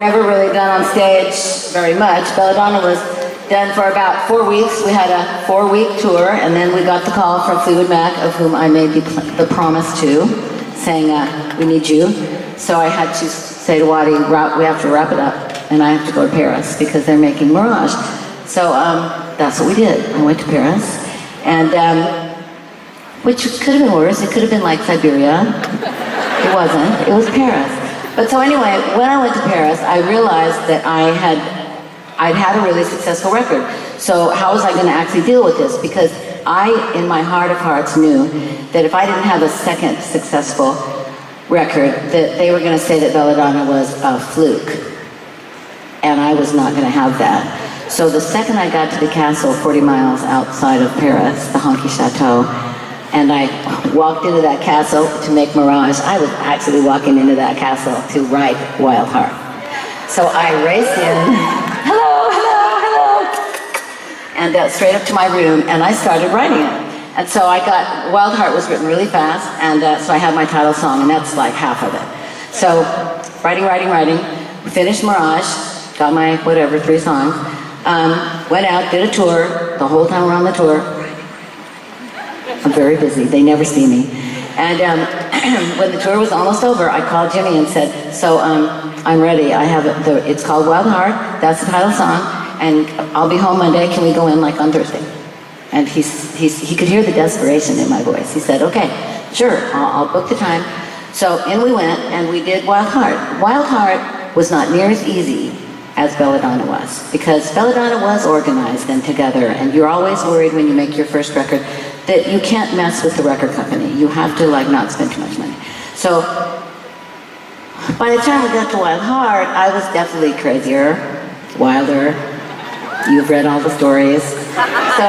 Never really done on stage very much. Belladonna was done for about 4 weeks. We had a 4-week tour, and then we got the call from Fleetwood Mac, of whom I made the promise to, saying, we need you. So I had to say to Waddy, we have to wrap it up, and I have to go to Paris because they're making Mirage. So that's what we did. I went to Paris, and which could have been worse. It could have been like Siberia. It wasn't. It was Paris. But so anyway, when I went to Paris, I realized that I'd had a really successful record. So how was I going to actually deal with this? Because I, in my heart of hearts, knew that if I didn't have a second successful record, that they were going to say that Belladonna was a fluke. And I was not going to have that. So the second I got to the castle 40 miles outside of Paris, the Honky Chateau, and I walked into that castle to make Mirage. I was actually walking into that castle to write Wild Heart. So I raced in, hello, and straight up to my room, and I started writing it. And so Wild Heart was written really fast, and so I have my title song, and that's like half of it. So writing, finished Mirage, got my whatever, 3 songs, went out, did a tour, the whole time we're on the tour. I'm very busy, they never see me. And when the tour was almost over, I called Jimmy and said, so I'm ready, I have it, it's called Wild Heart, that's the title song, and I'll be home Monday, can we go in like on Thursday? And he could hear the desperation in my voice. He said, okay, sure, I'll book the time. So in we went, and we did Wild Heart. Wild Heart was not near as easy as Belladonna was, because Belladonna was organized and together, and you're always worried when you make your first record that you can't mess with the record company. You have to not spend too much money. So by the time we got to Wild Heart, I was definitely crazier, wilder. You've read all the stories. So,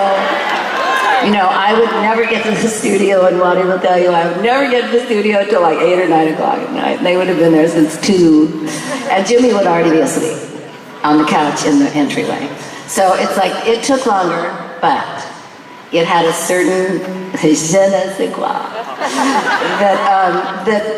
I would never get to the studio, and Waddy will tell you, I would never get to the studio until like 8 or 9 o'clock at night. They would have been there since 2, and Jimmy would already be asleep on the couch in the entryway. So it's like, it took longer, but it had a certain je ne sais quoi that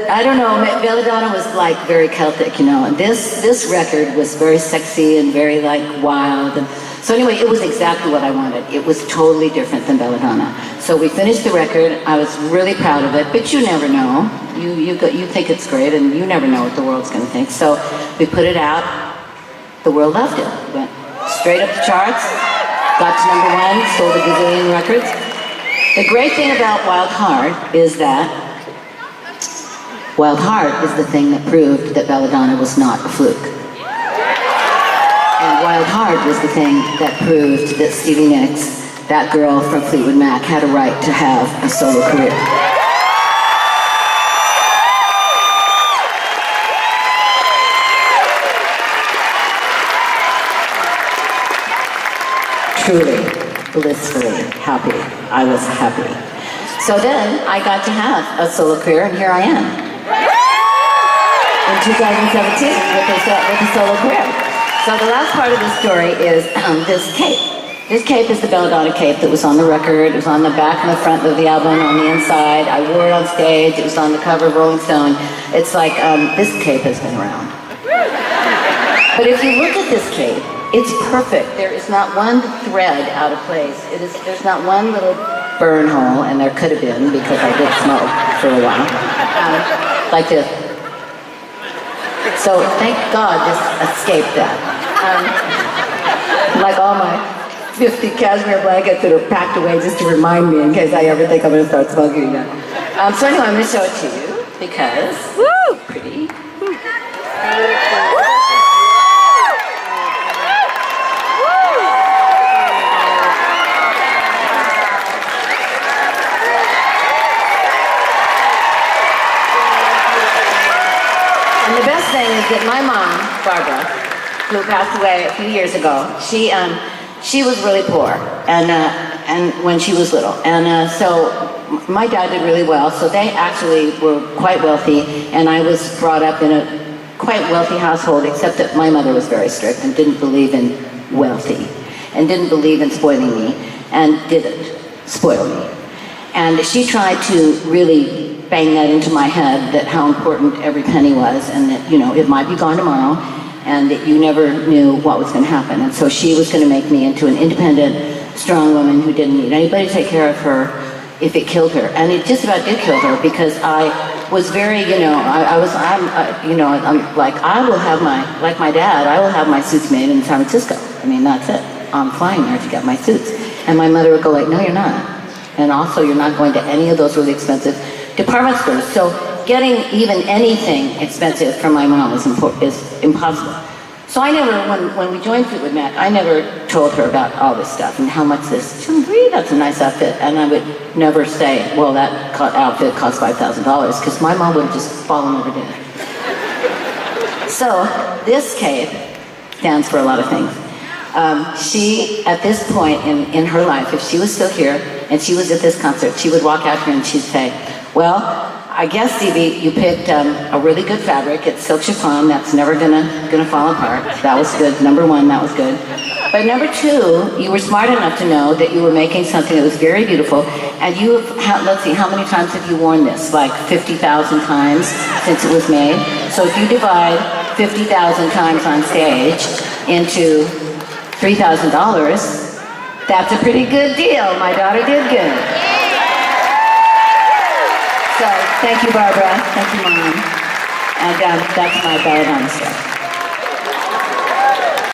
I don't know, Belladonna was like very Celtic, and this record was very sexy and very like wild. And so anyway, it was exactly what I wanted. It was totally different than Belladonna. So we finished the record. I was really proud of it, but you never know. You think it's great, and you never know what the world's going to think. So we put it out. The world loved it. Went straight up the charts. Got to #1, sold a gazillion records. The great thing about Wild Heart is that Wild Heart is the thing that proved that Belladonna was not a fluke. And Wild Heart was the thing that proved that Stevie Nicks, that girl from Fleetwood Mac, had a right to have a solo career. Truly, blissfully happy. I was happy. So then I got to have a solo career, and here I am in 2017 with a solo career. So the last part of the story is this cape. This cape is the Belladonna cape that was on the record. It was on the back and the front of the album, on the inside. I wore it on stage. It was on the cover of Rolling Stone. It's like, this cape has been around. But if you look at this cape, it's perfect. There is not one thread out of place. There's not one little burn hole, and there could have been because I did smoke for a while. Like this. So thank God this escaped that. Like all my 50 cashmere blankets that are packed away just to remind me in case I ever think I'm going to start smoking again. So anyway, I'm going to show it to you because it's pretty. And the best thing is that my mom, Barbara, who passed away a few years ago, she was really poor, and when she was little, and so my dad did really well. So they actually were quite wealthy, and I was brought up in a quite wealthy household, except that my mother was very strict and didn't believe in wealthy, and didn't believe in spoiling me, and didn't spoil me. And she tried to really bang that into my head, that how important every penny was, and that, it might be gone tomorrow, and you never knew what was going to happen. And so she was going to make me into an independent, strong woman who didn't need anybody to take care of her if it killed her. And it just about did kill her, because I was very, I'm like, I will have like my dad, I will have my suits made in San Francisco. I mean, that's it. I'm flying there to get my suits. And my mother would go like, no, you're not. And also, you're not going to any of those really expensive department stores. So getting even anything expensive from my mom is impossible. So I never, when we joined Fleetwood Mac, I never told her about all this stuff and how much this, that's a nice outfit. And I would never say, well, that outfit cost $5,000, because my mom would have just fallen over dead. So this cape stands for a lot of things. She, at this point in her life, if she was still here and she was at this concert, she would walk out here and she'd say, well, I guess, Stevie, you picked a really good fabric. It's silk chiffon. That's never gonna fall apart. That was good. Number one, that was good. But number two, you were smart enough to know that you were making something that was very beautiful. And you have, let's see, how many times have you worn this? Like 50,000 times since it was made. So if you divide 50,000 times on stage into $3,000, that's a pretty good deal. My daughter did good. So thank you, Barbara. Thank you, Mom. And that's my belladonna stuff.